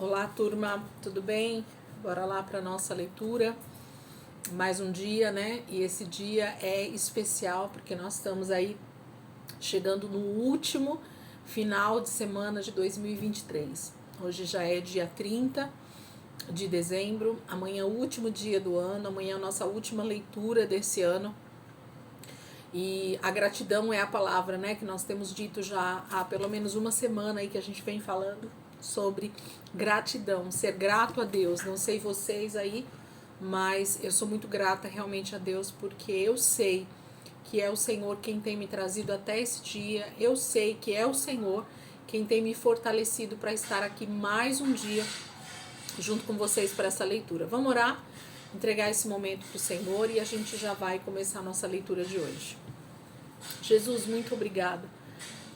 Olá, turma, tudo bem? Bora lá para nossa leitura. Mais um dia, né? E esse dia é especial porque nós estamos aí chegando no último final de semana de 2023. Hoje já é dia 30 de dezembro, amanhã é o último dia do ano, amanhã é a nossa última leitura desse ano. E a gratidão é a palavra, né, que nós temos dito já há pelo menos uma semana aí que a gente vem falando sobre gratidão, ser grato a Deus. Não sei vocês aí, mas eu sou muito grata realmente a Deus porque eu sei que é o Senhor quem tem me trazido até esse dia. Eu sei que é o Senhor quem tem me fortalecido para estar aqui mais um dia junto com vocês para essa leitura. Vamos orar, entregar esse momento para o Senhor e a gente já vai começar a nossa leitura de hoje. Jesus, muito obrigada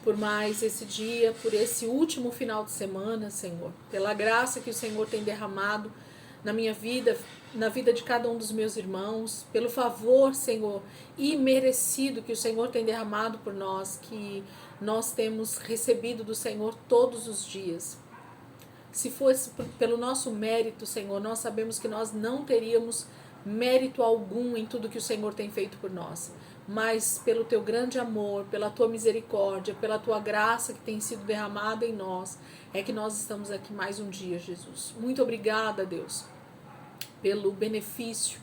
por mais esse dia, por esse último final de semana, Senhor, pela graça que o Senhor tem derramado na minha vida, na vida de cada um dos meus irmãos, pelo favor, Senhor, imerecido que o Senhor tem derramado por nós, que nós temos recebido do Senhor todos os dias. Se fosse pelo nosso mérito, Senhor, nós sabemos que nós não teríamos mérito algum em tudo que o Senhor tem feito por nós. Mas pelo teu grande amor, pela tua misericórdia, pela tua graça que tem sido derramada em nós, é que nós estamos aqui mais um dia, Jesus. Muito obrigada, Deus, pelo benefício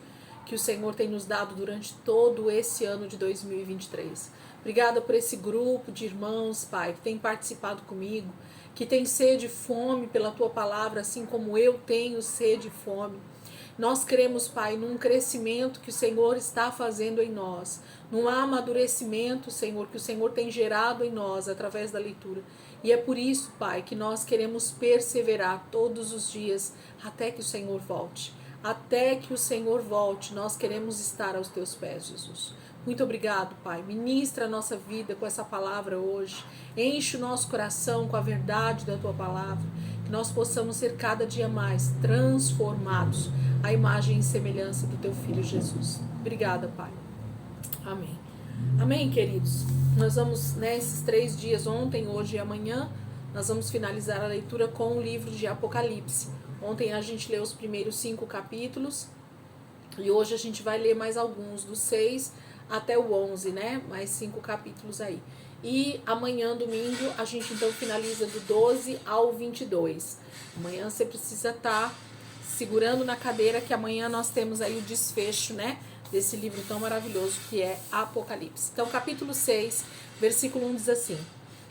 que o Senhor tem nos dado durante todo esse ano de 2023. Obrigada por esse grupo de irmãos, Pai, que tem participado comigo, que tem sede e fome pela tua palavra, assim como eu tenho sede e fome. Nós cremos, Pai, num crescimento que o Senhor está fazendo em nós, num amadurecimento, Senhor, que o Senhor tem gerado em nós através da leitura. E é por isso, Pai, que nós queremos perseverar todos os dias até que o Senhor volte. Até que o Senhor volte, nós queremos estar aos teus pés, Jesus. Muito obrigado, Pai. Ministra a nossa vida com essa palavra hoje. Enche o nosso coração com a verdade da tua palavra. Que nós possamos ser cada dia mais transformados à imagem e semelhança do teu Filho Jesus. Obrigada, Pai. Amém. Amém, queridos. Nós vamos, nesses 3 dias, ontem, hoje e amanhã, nós vamos finalizar a leitura com o livro de Apocalipse. Ontem a gente leu os primeiros 5 capítulos e hoje a gente vai ler mais alguns, do 6 até o 11, né? Mais 5 capítulos aí. E amanhã, domingo, a gente então finaliza do 12 ao 22. Amanhã você precisa estar segurando na cadeira que amanhã nós temos aí o desfecho, né? Desse livro tão maravilhoso que é Apocalipse. Então, capítulo 6, versículo 1 diz assim: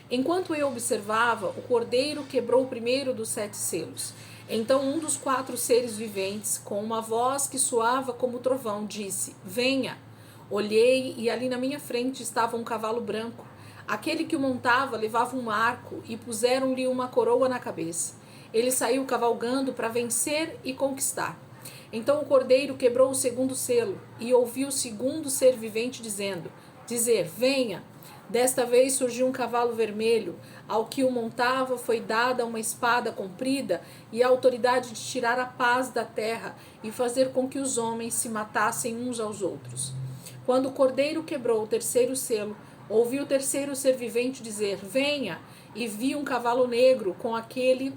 Enquanto eu observava, o cordeiro quebrou o primeiro dos 7 selos. Então um dos 4 seres viventes, com uma voz que soava como trovão, disse: Venha! Olhei e ali na minha frente estava um cavalo branco. Aquele que o montava levava um arco e puseram-lhe uma coroa na cabeça. Ele saiu cavalgando para vencer e conquistar. Então o cordeiro quebrou o segundo selo e ouviu o segundo ser vivente dizer: Venha! Desta vez surgiu um cavalo vermelho. Ao que o montava foi dada uma espada comprida e a autoridade de tirar a paz da terra e fazer com que os homens se matassem uns aos outros. Quando o cordeiro quebrou o terceiro selo, ouvi o terceiro ser vivente dizer: Venha! E vi um cavalo negro com aquele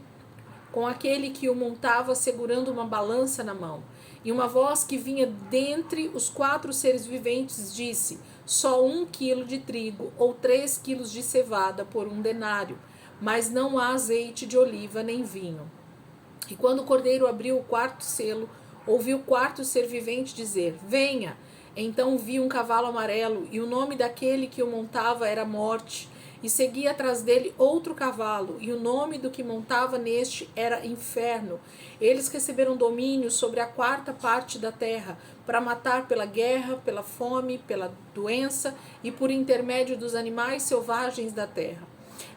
que o montava segurando uma balança na mão. E uma voz que vinha dentre os 4 seres viventes disse: Só 1 quilo de trigo ou 3 quilos de cevada por 1 denário, mas não há azeite de oliva nem vinho. E quando o cordeiro abriu o 4º selo, ouvi o 4º ser vivente dizer: Venha! Então vi um cavalo amarelo, e o nome daquele que o montava era Morte. E seguia atrás dele outro cavalo, e o nome do que montava neste era Inferno. Eles receberam domínio sobre a 4ª parte da terra, para matar pela guerra, pela fome, pela doença e por intermédio dos animais selvagens da terra.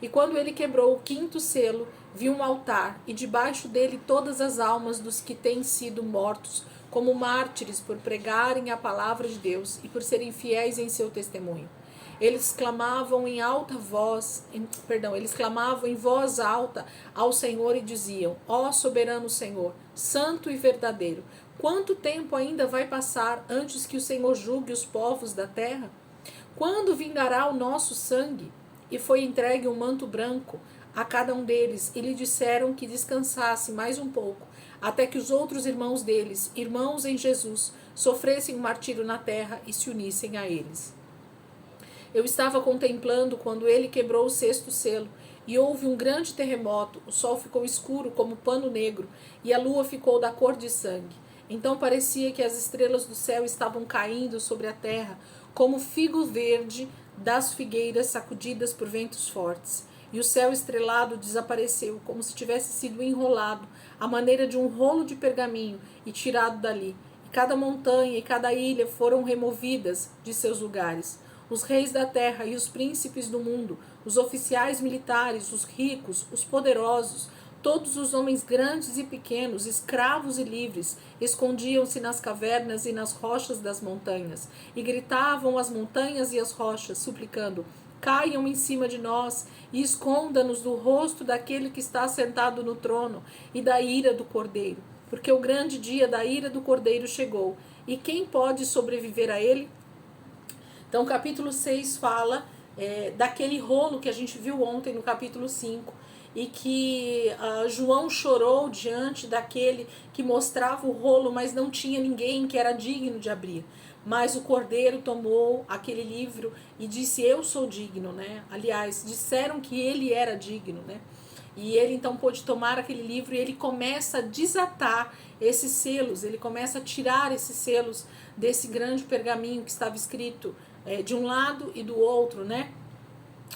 E quando ele quebrou o 5º selo, vi um altar, e debaixo dele todas as almas dos que têm sido mortos, como mártires por pregarem a palavra de Deus e por serem fiéis em seu testemunho. Eles clamavam em voz alta ao Senhor e diziam: Ó soberano Senhor, santo e verdadeiro, quanto tempo ainda vai passar antes que o Senhor julgue os povos da terra? Quando vingará o nosso sangue? E foi entregue um manto branco a cada um deles e lhe disseram que descansasse mais um pouco, até que os outros irmãos deles, irmãos em Jesus, sofressem um martírio na terra e se unissem a eles. Eu estava contemplando quando ele quebrou o sexto selo, e houve um grande terremoto. O sol ficou escuro como pano negro, e a lua ficou da cor de sangue. Então parecia que as estrelas do céu estavam caindo sobre a terra, como figo verde das figueiras sacudidas por ventos fortes. E o céu estrelado desapareceu, como se tivesse sido enrolado, à maneira de um rolo de pergaminho, e tirado dali. E cada montanha e cada ilha foram removidas de seus lugares. Os reis da terra e os príncipes do mundo, os oficiais militares, os ricos, os poderosos, todos os homens grandes e pequenos, escravos e livres, escondiam-se nas cavernas e nas rochas das montanhas, e gritavam às montanhas e às rochas, suplicando: caiam em cima de nós e esconda-nos do rosto daquele que está sentado no trono e da ira do Cordeiro, porque o grande dia da ira do Cordeiro chegou, e quem pode sobreviver a ele? Então, o capítulo 6 fala daquele rolo que a gente viu ontem no capítulo 5, e que João chorou diante daquele que mostrava o rolo, mas não tinha ninguém que era digno de abrir. Mas o Cordeiro tomou aquele livro e disse: eu sou digno, né? Aliás, disseram que ele era digno, né? E ele então pôde tomar aquele livro e ele começa a desatar esses selos, ele começa a tirar esses selos desse grande pergaminho que estava escrito de um lado e do outro, né?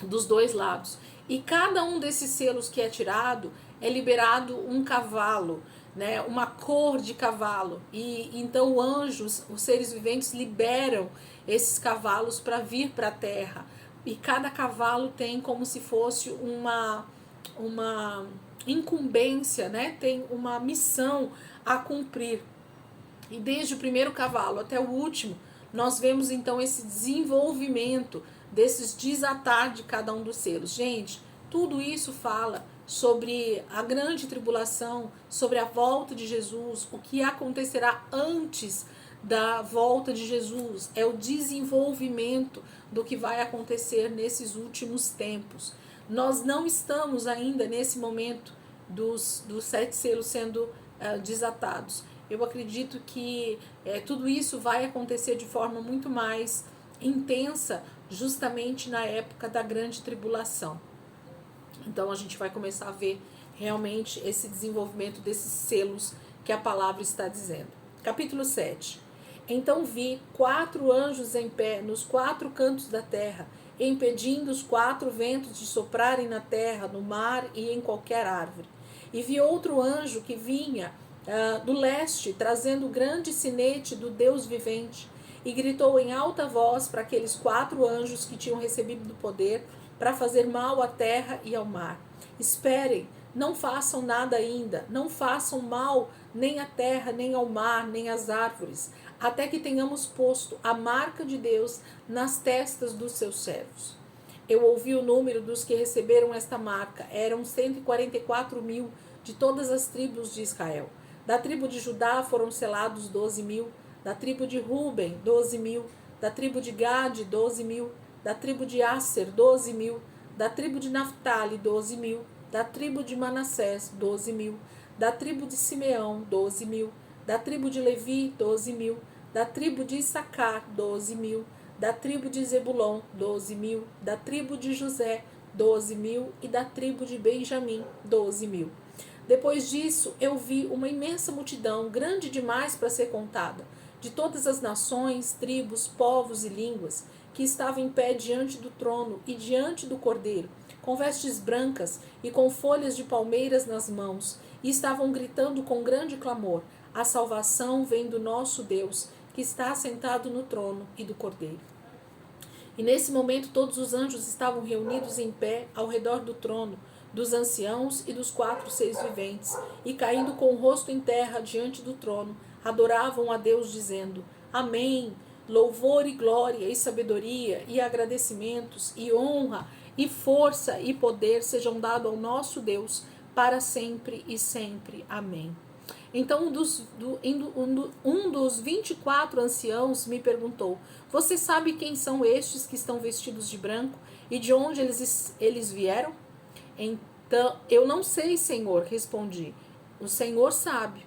Dos dois lados. E cada um desses selos que é tirado é liberado um cavalo, né? Uma cor de cavalo. E então anjos, os seres viventes, liberam esses cavalos para vir para a terra. E cada cavalo tem como se fosse uma incumbência, né? Tem uma missão a cumprir. E desde o primeiro cavalo até o último, nós vemos então esse desenvolvimento desses desatar de cada um dos selos. Gente, tudo isso fala sobre a grande tribulação, sobre a volta de Jesus, o que acontecerá antes da volta de Jesus, é o desenvolvimento do que vai acontecer nesses últimos tempos. Nós não estamos ainda nesse momento dos 7 selos sendo desatados. Eu acredito que tudo isso vai acontecer de forma muito mais intensa, justamente na época da grande tribulação. Então a gente vai começar a ver realmente esse desenvolvimento desses selos que a palavra está dizendo. Capítulo 7. Então vi 4 anjos em pé nos 4 cantos da terra, impedindo os 4 ventos de soprarem na terra, no mar e em qualquer árvore. E vi outro anjo que vinha do leste, trazendo o grande sinete do Deus vivente, e gritou em alta voz para aqueles 4 anjos que tinham recebido o poder para fazer mal à terra e ao mar: esperem, não façam nada ainda, não façam mal nem à terra, nem ao mar, nem às árvores, até que tenhamos posto a marca de Deus nas testas dos seus servos. Eu ouvi o número dos que receberam esta marca, eram 144.000 de todas as tribos de Israel. Da tribo de Judá foram selados 12.000, da tribo de Ruben 12.000, da tribo de Gade 12.000, da tribo de Asser 12.000, da tribo de Naftali 12.000, da tribo de Manassés 12.000, da tribo de Simeão 12.000, da tribo de Levi 12.000, da tribo de Issacar 12.000, da tribo de Zebulon 12.000, da tribo de José 12.000 e da tribo de Benjamim 12.000. Depois disso, eu vi uma imensa multidão, grande demais para ser contada, de todas as nações, tribos, povos e línguas, que estava em pé diante do trono e diante do Cordeiro, com vestes brancas e com folhas de palmeiras nas mãos, e estavam gritando com grande clamor: a salvação vem do nosso Deus, que está assentado no trono e do Cordeiro. E nesse momento todos os anjos estavam reunidos em pé ao redor do trono, dos anciãos e dos 4 seres viventes, e caindo com o rosto em terra diante do trono, adoravam a Deus dizendo: Amém. Louvor e glória e sabedoria e agradecimentos e honra e força e poder sejam dados ao nosso Deus para sempre e sempre. Amém. Então um dos 24 anciãos me perguntou: você sabe quem são estes que estão vestidos de branco e de onde eles vieram? Então, eu não sei, Senhor, respondi. O Senhor sabe.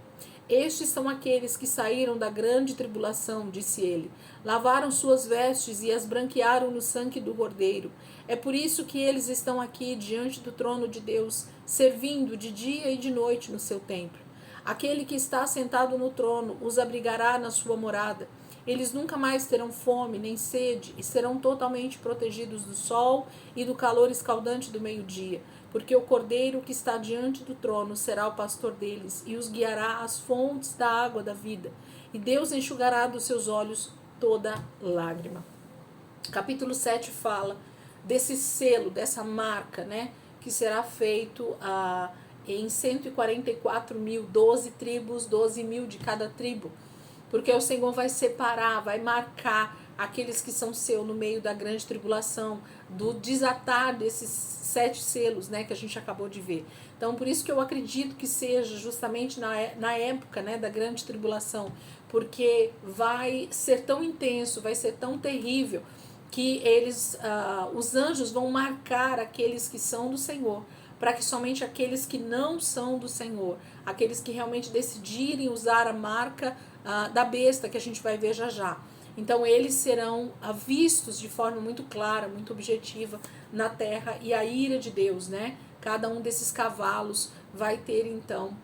Estes são aqueles que saíram da grande tribulação, disse ele. Lavaram suas vestes e as branquearam no sangue do Cordeiro. É por isso que eles estão aqui diante do trono de Deus, servindo de dia e de noite no seu templo. Aquele que está sentado no trono os abrigará na sua morada. Eles nunca mais terão fome nem sede e serão totalmente protegidos do sol e do calor escaldante do meio-dia, porque o Cordeiro que está diante do trono será o pastor deles e os guiará às fontes da água da vida, e Deus enxugará dos seus olhos toda lágrima. Capítulo 7 fala desse selo, dessa marca, né, que será feito em 144 mil, 12 tribos, 12 mil de cada tribo, porque o Senhor vai separar, vai marcar aqueles que são seu no meio da grande tribulação, do desatar desses 7 selos, né, que a gente acabou de ver. Então, por isso que eu acredito que seja justamente na época, né, da grande tribulação, porque vai ser tão intenso, vai ser tão terrível, que os anjos vão marcar aqueles que são do Senhor, para que somente aqueles que não são do Senhor, aqueles que realmente decidirem usar a marca da besta, que a gente vai ver já já. Então eles serão vistos de forma muito clara, muito objetiva na terra, e a ira de Deus, né? Cada um desses cavalos vai ter então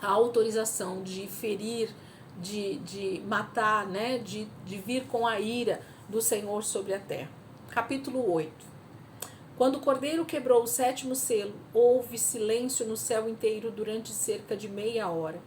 a autorização de ferir, de matar, né? De vir com a ira do Senhor sobre a terra. Capítulo 8. Quando o Cordeiro quebrou o 7º selo, houve silêncio no céu inteiro durante cerca de meia hora.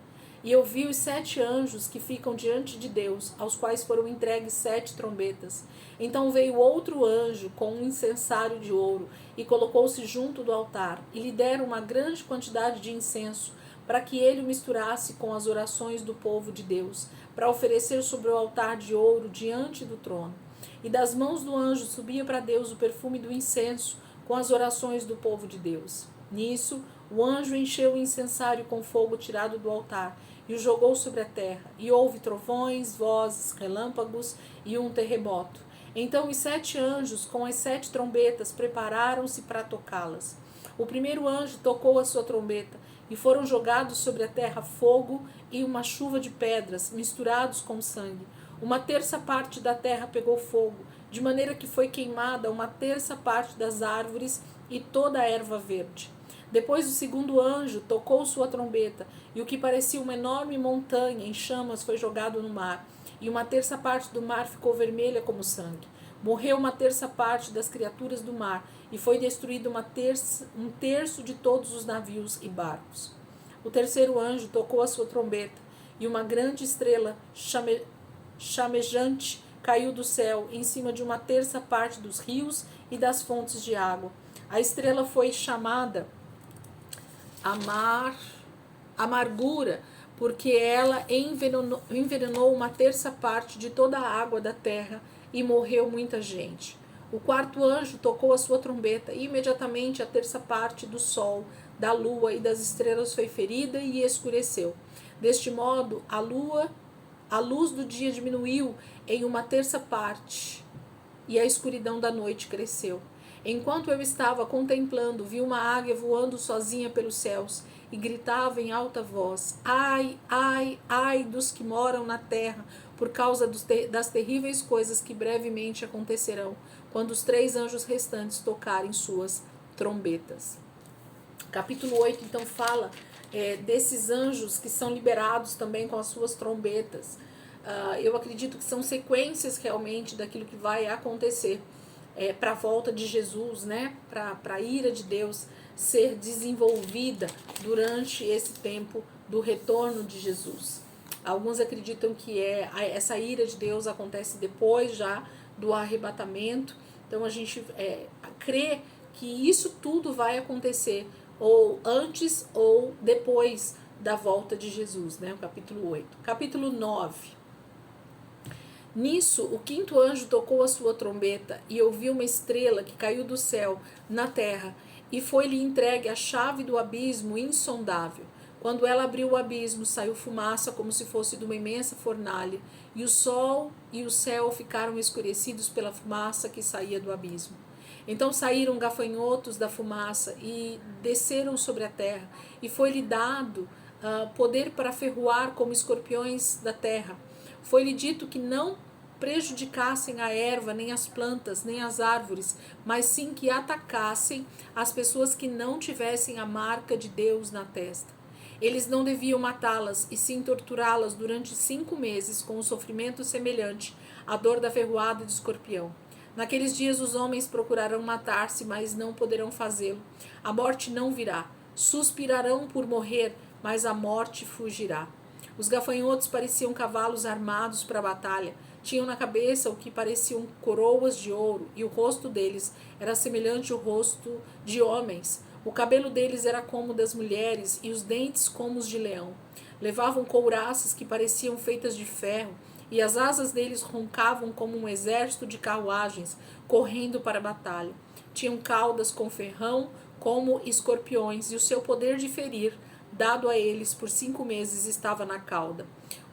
E eu vi os 7 anjos que ficam diante de Deus, aos quais foram entregues 7 trombetas. Então veio outro anjo com um incensário de ouro e colocou-se junto do altar, e lhe deram uma grande quantidade de incenso, para que ele o misturasse com as orações do povo de Deus, para oferecer sobre o altar de ouro diante do trono. E das mãos do anjo subia para Deus o perfume do incenso, com as orações do povo de Deus. Nisso, o anjo encheu o incensário com fogo tirado do altar e o jogou sobre a terra, e houve trovões, vozes, relâmpagos e um terremoto. Então os 7 anjos, com as 7 trombetas, prepararam-se para tocá-las. O primeiro anjo tocou a sua trombeta, e foram jogados sobre a terra fogo e uma chuva de pedras, misturados com sangue. 1/3 parte da terra pegou fogo, de maneira que foi queimada 1/3 parte das árvores e toda a erva verde. Depois o segundo anjo tocou sua trombeta, e o que parecia uma enorme montanha em chamas foi jogado no mar, e 1/3 parte do mar ficou vermelha como sangue. Morreu 1/3 parte das criaturas do mar, e foi destruído 1/3 de todos os navios e barcos. O terceiro anjo tocou a sua trombeta, e uma grande estrela chamejante caiu do céu em cima de 1/3 parte dos rios e das fontes de água. A estrela foi chamada amargura, porque ela envenenou 1/3 parte de toda a água da terra, e morreu muita gente. O quarto anjo tocou a sua trombeta, e imediatamente 1/3 parte do sol, da lua e das estrelas foi ferida e escureceu. Deste modo, a luz do dia diminuiu em 1/3 parte, e a escuridão da noite cresceu. Enquanto eu estava contemplando, vi uma águia voando sozinha pelos céus, e gritava em alta voz: ai, ai, ai dos que moram na terra, por causa das terríveis coisas que brevemente acontecerão, quando os 3 anjos restantes tocarem suas trombetas. Capítulo 8, então, fala desses anjos que são liberados também com as suas trombetas. Eu acredito que são sequências realmente daquilo que vai acontecer para a volta de Jesus, né? Para a ira de Deus ser desenvolvida durante esse tempo do retorno de Jesus. Alguns acreditam que essa ira de Deus acontece depois já do arrebatamento. Então a gente crê que isso tudo vai acontecer ou antes ou depois da volta de Jesus, né? O capítulo 8. Capítulo 9. Nisso, o quinto anjo tocou a sua trombeta, e ouvi uma estrela que caiu do céu na terra, e foi-lhe entregue a chave do abismo insondável. Quando ela abriu o abismo, saiu fumaça como se fosse de uma imensa fornalha, e o sol e o céu ficaram escurecidos pela fumaça que saía do abismo. Então saíram gafanhotos da fumaça e desceram sobre a terra, e foi-lhe dado poder para ferroar como escorpiões da terra. Foi-lhe dito que não prejudicassem a erva, nem as plantas, nem as árvores, mas sim que atacassem as pessoas que não tivessem a marca de Deus na testa. Eles não deviam matá-las, e sim torturá-las durante 5 meses com um sofrimento semelhante à dor da ferroada de escorpião. Naqueles dias os homens procurarão matar-se, mas não poderão fazê-lo. A morte não virá. Suspirarão por morrer, mas a morte fugirá. Os gafanhotos pareciam cavalos armados para a batalha. Tinham na cabeça o que pareciam coroas de ouro, e o rosto deles era semelhante ao rosto de homens. O cabelo deles era como o das mulheres, e os dentes como os de leão. Levavam couraças que pareciam feitas de ferro, e as asas deles roncavam como um exército de carruagens, correndo para a batalha. Tinham caudas com ferrão, como escorpiões, e o seu poder de ferir, dado a eles por 5 meses, estava na cauda.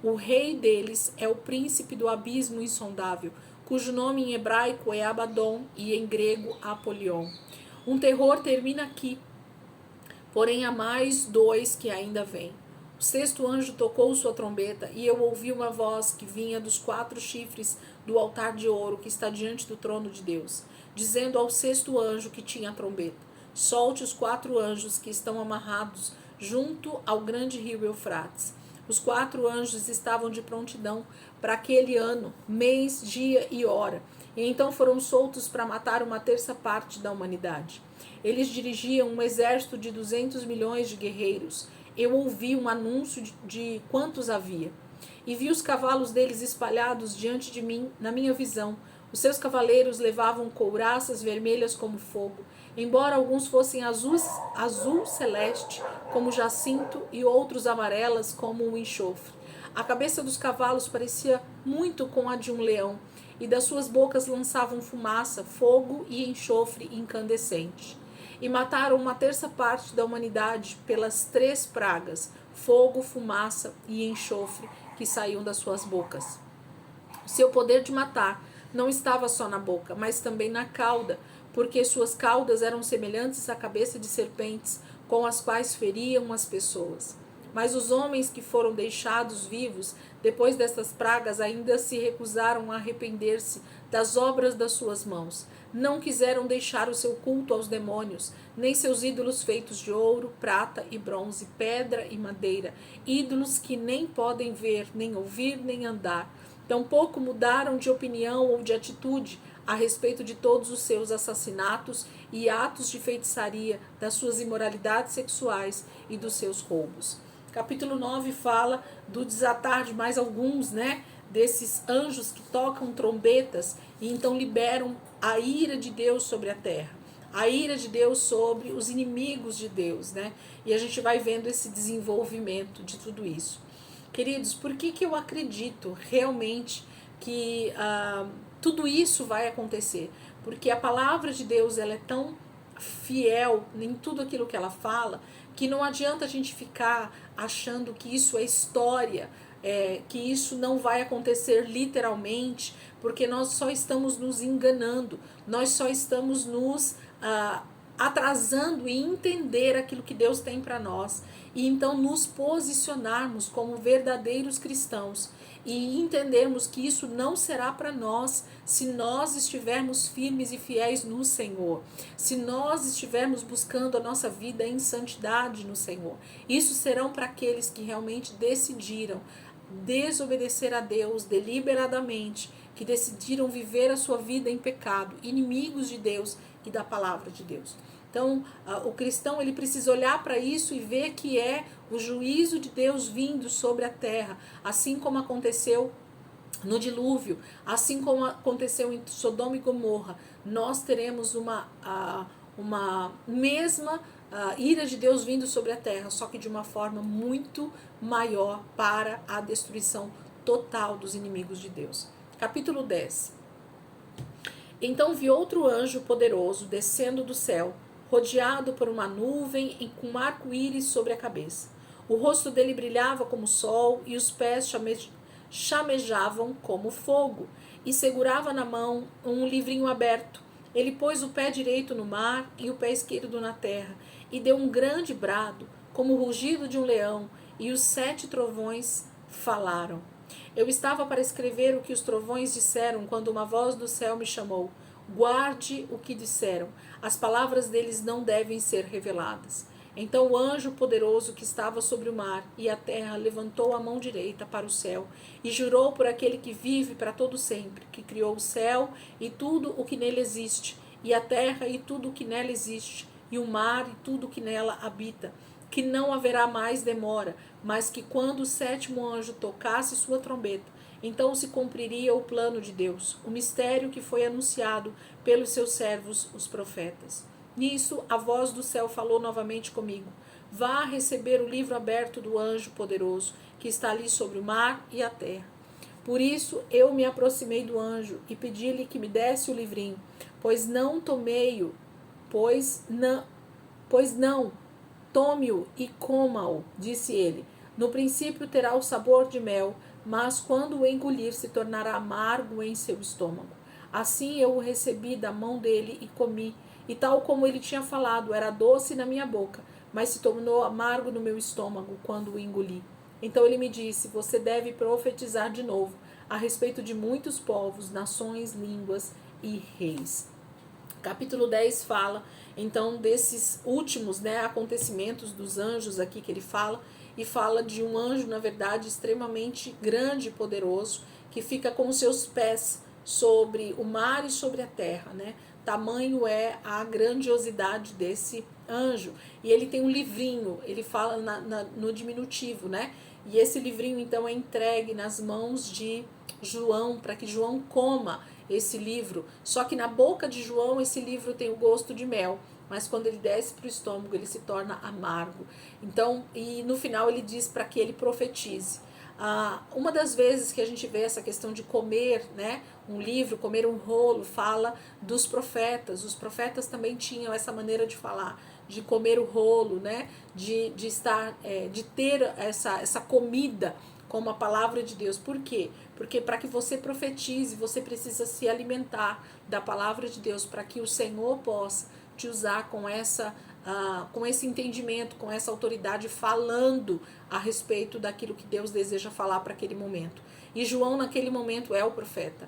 O rei deles é o príncipe do abismo insondável, cujo nome em hebraico é Abaddon e em grego Apolion. Um terror termina aqui, porém há mais 2 que ainda vêm. O 6º anjo tocou sua trombeta, e eu ouvi uma voz que vinha dos 4 chifres do altar de ouro que está diante do trono de Deus, dizendo ao 6º anjo que tinha a trombeta: solte os 4 anjos que estão amarrados junto ao grande rio Eufrates. Os 4 anjos estavam de prontidão para aquele ano, mês, dia e hora, e então foram soltos para matar 1/3 parte da humanidade. Eles dirigiam um exército de 200 milhões de guerreiros. Eu ouvi um anúncio de quantos havia, e vi os cavalos deles espalhados diante de mim na minha visão. Os seus cavaleiros levavam couraças vermelhas como fogo, embora alguns fossem azul celeste como jacinto e outros amarelas como o enxofre. A cabeça dos cavalos parecia muito com a de um leão, e das suas bocas lançavam fumaça, fogo e enxofre incandescente. E mataram 1/3 parte da humanidade pelas 3 pragas, fogo, fumaça e enxofre, que saíam das suas bocas. O seu poder de matar não estava só na boca, mas também na cauda, porque suas caudas eram semelhantes à cabeça de serpentes, com as quais feriam as pessoas. Mas os homens que foram deixados vivos depois destas pragas ainda se recusaram a arrepender-se das obras das suas mãos. Não quiseram deixar o seu culto aos demônios, nem seus ídolos feitos de ouro, prata e bronze, pedra e madeira, ídolos que nem podem ver, nem ouvir, nem andar. Tampouco mudaram de opinião ou de atitude a respeito de todos os seus assassinatos e atos de feitiçaria, das suas imoralidades sexuais e dos seus roubos. Capítulo 9 fala do desatar de mais alguns, desses anjos que tocam trombetas e então liberam a ira de Deus sobre a terra, a ira de Deus sobre os inimigos de Deus, E a gente vai vendo esse desenvolvimento de tudo isso. Queridos, por que eu acredito realmente que tudo isso vai acontecer? Porque a palavra de Deus ela é tão fiel em tudo aquilo que ela fala, que não adianta a gente ficar achando que isso é história, que isso não vai acontecer literalmente, porque nós só estamos nos enganando, nós só estamos nos atrasando em entender aquilo que Deus tem para nós, e então nos posicionarmos como verdadeiros cristãos e entendermos que isso não será para nós se nós estivermos firmes e fiéis no Senhor, se nós estivermos buscando a nossa vida em santidade no Senhor. Isso serão para aqueles que realmente decidiram desobedecer a Deus deliberadamente, que decidiram viver a sua vida em pecado, inimigos de Deus e da palavra de Deus. Então, o cristão ele precisa olhar para isso e ver que é o juízo de Deus vindo sobre a terra, assim como aconteceu no dilúvio, assim como aconteceu em Sodoma e Gomorra. Nós teremos uma mesma ira de Deus vindo sobre a terra, só que de uma forma muito maior para a destruição total dos inimigos de Deus. Capítulo 10. Então vi outro anjo poderoso descendo do céu, rodeado por uma nuvem e com um arco-íris sobre a cabeça. O rosto dele brilhava como o sol e os pés chamejavam como fogo, e segurava na mão um livrinho aberto. Ele pôs o pé direito no mar e o pé esquerdo na terra, e deu um grande brado, como o rugido de um leão, e os 7 trovões falaram. Eu estava para escrever o que os trovões disseram quando uma voz do céu me chamou. Guarde o que disseram. As palavras deles não devem ser reveladas. Então o anjo poderoso que estava sobre o mar e a terra levantou a mão direita para o céu e jurou por aquele que vive para todo sempre, que criou o céu e tudo o que nele existe, e a terra e tudo o que nela existe, e o mar e tudo o que nela habita, que não haverá mais demora, mas que quando o 7º anjo tocasse sua trombeta, então se cumpriria o plano de Deus, o mistério que foi anunciado pelos seus servos, os profetas. Nisso, a voz do céu falou novamente comigo. Vá receber o livro aberto do anjo poderoso, que está ali sobre o mar e a terra. Por isso, eu me aproximei do anjo e pedi-lhe que me desse o livrinho, pois não, tome-o e coma-o, disse ele. No princípio terá o sabor de mel, mas quando o engolir se tornará amargo em seu estômago. Assim eu o recebi da mão dele e comi, e tal como ele tinha falado, era doce na minha boca, mas se tornou amargo no meu estômago quando o engoli. Então ele me disse, você deve profetizar de novo a respeito de muitos povos, nações, línguas e reis. Capítulo 10 fala, então, desses últimos, acontecimentos dos anjos aqui que ele fala, e fala de um anjo, na verdade, extremamente grande e poderoso, que fica com os seus pés sobre o mar e sobre a terra, Tamanho é a grandiosidade desse anjo. E ele tem um livrinho, ele fala no diminutivo, E esse livrinho, então, é entregue nas mãos de João, para que João coma esse livro. Só que na boca de João, esse livro tem o gosto de mel, mas quando ele desce para o estômago, ele se torna amargo. Então, e no final ele diz para que ele profetize. Uma das vezes que a gente vê essa questão de comer, um livro, comer um rolo, fala dos profetas. Os profetas também tinham essa maneira de falar, de comer o rolo, de ter essa comida como a palavra de Deus. Por quê? Porque para que você profetize, você precisa se alimentar da palavra de Deus, para que o Senhor possa te usar com esse entendimento, com essa autoridade, falando a respeito daquilo que Deus deseja falar para aquele momento. E João, naquele momento, é o profeta.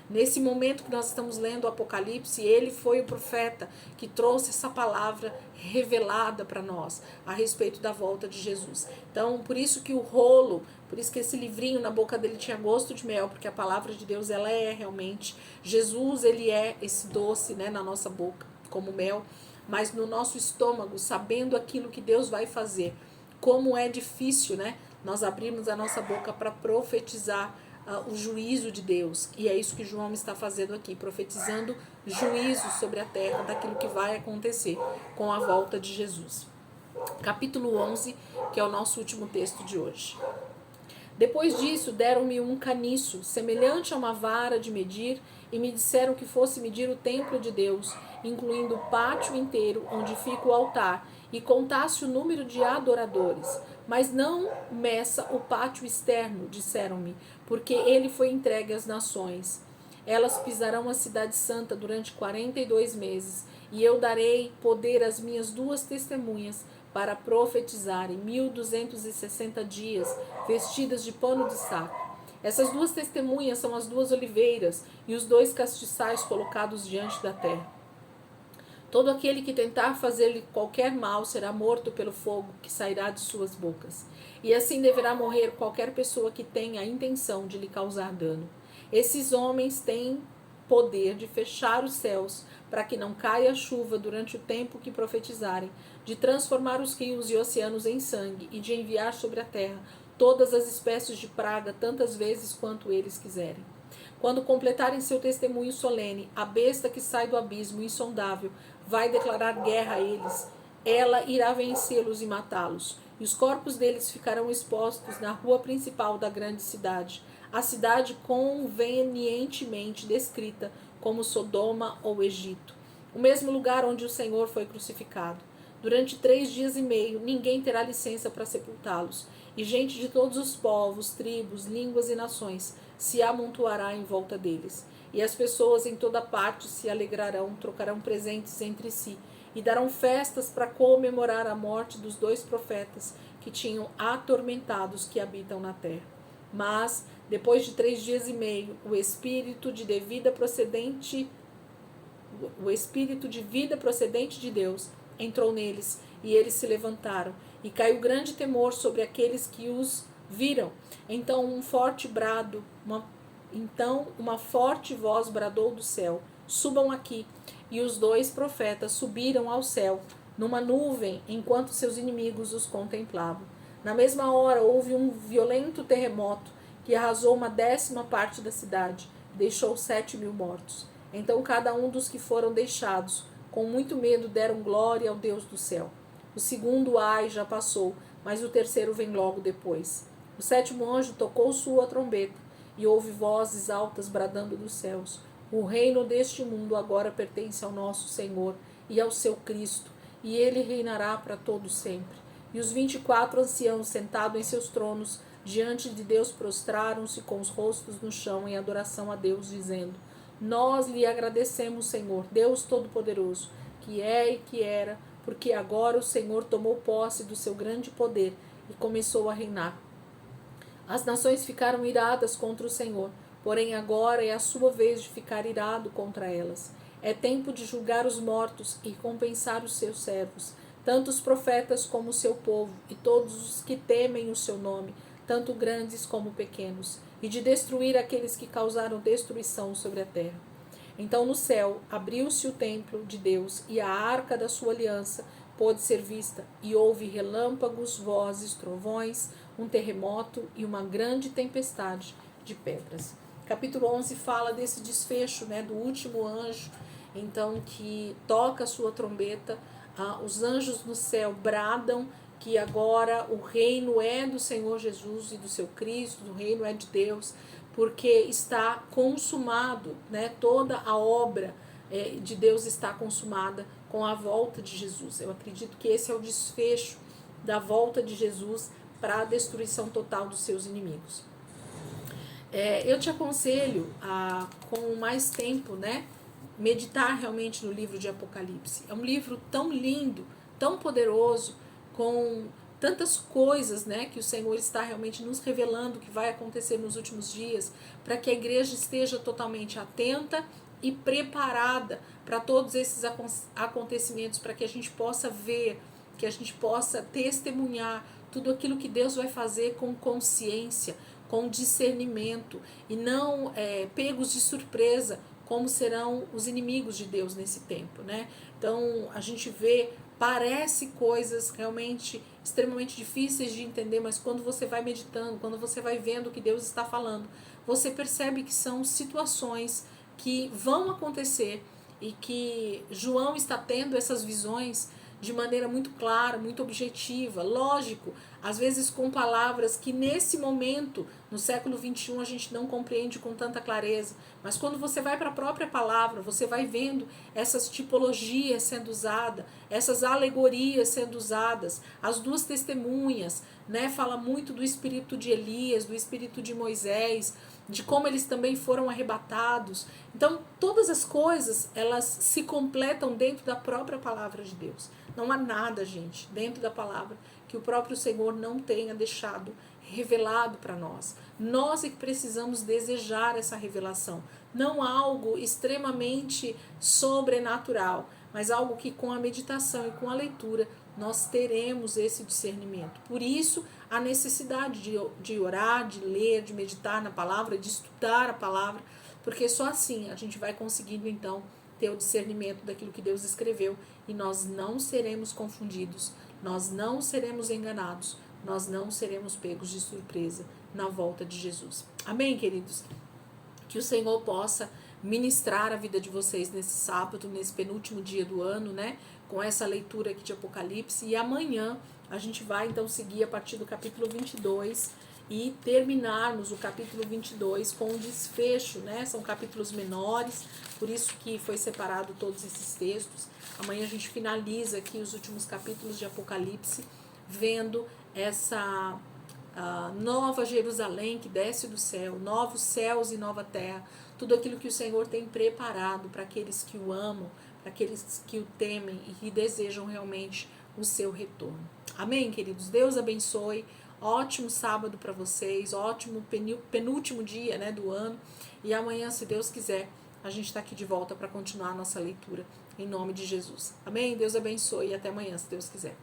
Nesse momento que nós estamos lendo o Apocalipse, ele foi o profeta que trouxe essa palavra revelada para nós a respeito da volta de Jesus. Então, por isso que o rolo, por isso que esse livrinho na boca dele tinha gosto de mel, porque a palavra de Deus, ela é realmente, Jesus, ele é esse doce, na nossa boca, como mel, mas no nosso estômago, sabendo aquilo que Deus vai fazer. Como é difícil, nós abrirmos a nossa boca para profetizar o juízo de Deus. E é isso que João está fazendo aqui, profetizando juízo sobre a terra daquilo que vai acontecer com a volta de Jesus. Capítulo 11, que é o nosso último texto de hoje. Depois disso, deram-me um caniço, semelhante a uma vara de medir, e me disseram que fosse medir o templo de Deus, incluindo o pátio inteiro onde fica o altar, e contasse o número de adoradores. Mas não meça o pátio externo, disseram-me, porque ele foi entregue às nações. Elas pisarão a cidade santa durante 42 meses, e eu darei poder às minhas 2 testemunhas para profetizarem 1260 dias, vestidas de pano de saco. Essas 2 testemunhas são as 2 oliveiras e os 2 castiçais colocados diante da terra. Todo aquele que tentar fazer-lhe qualquer mal será morto pelo fogo que sairá de suas bocas. E assim deverá morrer qualquer pessoa que tenha a intenção de lhe causar dano. Esses homens têm poder de fechar os céus para que não caia a chuva durante o tempo que profetizarem, de transformar os rios e oceanos em sangue e de enviar sobre a terra todas as espécies de praga tantas vezes quanto eles quiserem. Quando completarem seu testemunho solene, a besta que sai do abismo insondável vai declarar guerra a eles. Ela irá vencê-los e matá-los, e os corpos deles ficarão expostos na rua principal da grande cidade, a cidade convenientemente descrita como Sodoma ou Egito, o mesmo lugar onde o Senhor foi crucificado. Durante 3 dias e meio, ninguém terá licença para sepultá-los, e gente de todos os povos, tribos, línguas e nações se amontoará em volta deles. e as pessoas em toda parte se alegrarão, trocarão presentes entre si e darão festas para comemorar a morte dos 2 profetas que tinham atormentado os que habitam na terra. Mas, depois de 3 dias e meio, o espírito de vida procedente de Deus entrou neles, e eles se levantaram, e caiu grande temor sobre aqueles que os viram. Então uma forte voz bradou do céu: subam aqui. E os 2 profetas subiram ao céu, numa nuvem, enquanto seus inimigos os contemplavam. Na mesma hora houve um violento terremoto, que arrasou 1/10 parte da cidade, deixou 7.000 mortos. Então cada um dos que foram deixados, com muito medo, deram glória ao Deus do céu. O segundo ai já passou, mas o terceiro vem logo depois. O 7º anjo tocou sua trombeta, e houve vozes altas bradando dos céus: o reino deste mundo agora pertence ao nosso Senhor e ao seu Cristo, e ele reinará para todo sempre. E os 24 anciãos sentados em seus tronos diante de Deus prostraram-se com os rostos no chão em adoração a Deus, dizendo: nós lhe agradecemos, Senhor, Deus Todo-Poderoso, que é e que era, porque agora o Senhor tomou posse do seu grande poder e começou a reinar. As nações ficaram iradas contra o Senhor, porém agora é a sua vez de ficar irado contra elas. É tempo de julgar os mortos e compensar os seus servos, tanto os profetas como o seu povo, e todos os que temem o seu nome, tanto grandes como pequenos, e de destruir aqueles que causaram destruição sobre a terra. Então no céu abriu-se o templo de Deus, e a arca da sua aliança pôde ser vista, e houve relâmpagos, vozes, trovões, um terremoto e uma grande tempestade de pedras. Capítulo 11 fala desse desfecho, do último anjo, então, que toca a sua trombeta. Os anjos no céu bradam que agora o reino é do Senhor Jesus e do seu Cristo, o reino é de Deus, porque está consumado, toda a obra de Deus está consumada com a volta de Jesus. Eu acredito que esse é o desfecho da volta de Jesus para a destruição total dos seus inimigos. Eu te aconselho a, com mais tempo, meditar realmente no livro de Apocalipse. É um livro tão lindo, tão poderoso, com tantas coisas, que o Senhor está realmente nos revelando que vai acontecer nos últimos dias, para que a igreja esteja totalmente atenta e preparada para todos esses acontecimentos, para que a gente possa ver, que a gente possa testemunhar tudo aquilo que Deus vai fazer com consciência, com discernimento, e não pegos de surpresa, como serão os inimigos de Deus nesse tempo, Então, a gente vê, parece coisas realmente extremamente difíceis de entender, mas quando você vai meditando, quando você vai vendo o que Deus está falando, você percebe que são situações que vão acontecer e que João está tendo essas visões de maneira muito clara, muito objetiva, lógico, às vezes com palavras que nesse momento, no século XXI, a gente não compreende com tanta clareza, mas quando você vai para a própria palavra, você vai vendo essas tipologias sendo usadas, essas alegorias sendo usadas, as 2 testemunhas, fala muito do espírito de Elias, do espírito de Moisés, de como eles também foram arrebatados. Então, todas as coisas, elas se completam dentro da própria palavra de Deus. Não há nada, gente, dentro da palavra que o próprio Senhor não tenha deixado revelado para nós. Nós é que precisamos desejar essa revelação. Não algo extremamente sobrenatural, mas algo que com a meditação e com a leitura nós teremos esse discernimento. Por isso, a necessidade de orar, de ler, de meditar na palavra, de estudar a palavra, porque só assim a gente vai conseguindo, então, ter o discernimento daquilo que Deus escreveu, e nós não seremos confundidos, nós não seremos enganados, nós não seremos pegos de surpresa na volta de Jesus. Amém, queridos? Que o Senhor possa ministrar a vida de vocês nesse sábado, nesse penúltimo dia do ano, com essa leitura aqui de Apocalipse, e amanhã a gente vai então seguir a partir do capítulo 22 e terminarmos o capítulo 22 com o desfecho, São capítulos menores, por isso que foi separado todos esses textos. Amanhã a gente finaliza aqui os últimos capítulos de Apocalipse, vendo essa nova Jerusalém que desce do céu, novos céus e nova terra, tudo aquilo que o Senhor tem preparado para aqueles que o amam, para aqueles que o temem e que desejam realmente o seu retorno. Amém, queridos? Deus abençoe. Ótimo sábado para vocês, ótimo penúltimo dia, né, do ano. E amanhã, se Deus quiser, a gente está aqui de volta para continuar a nossa leitura, em nome de Jesus. Amém? Deus abençoe e até amanhã, se Deus quiser.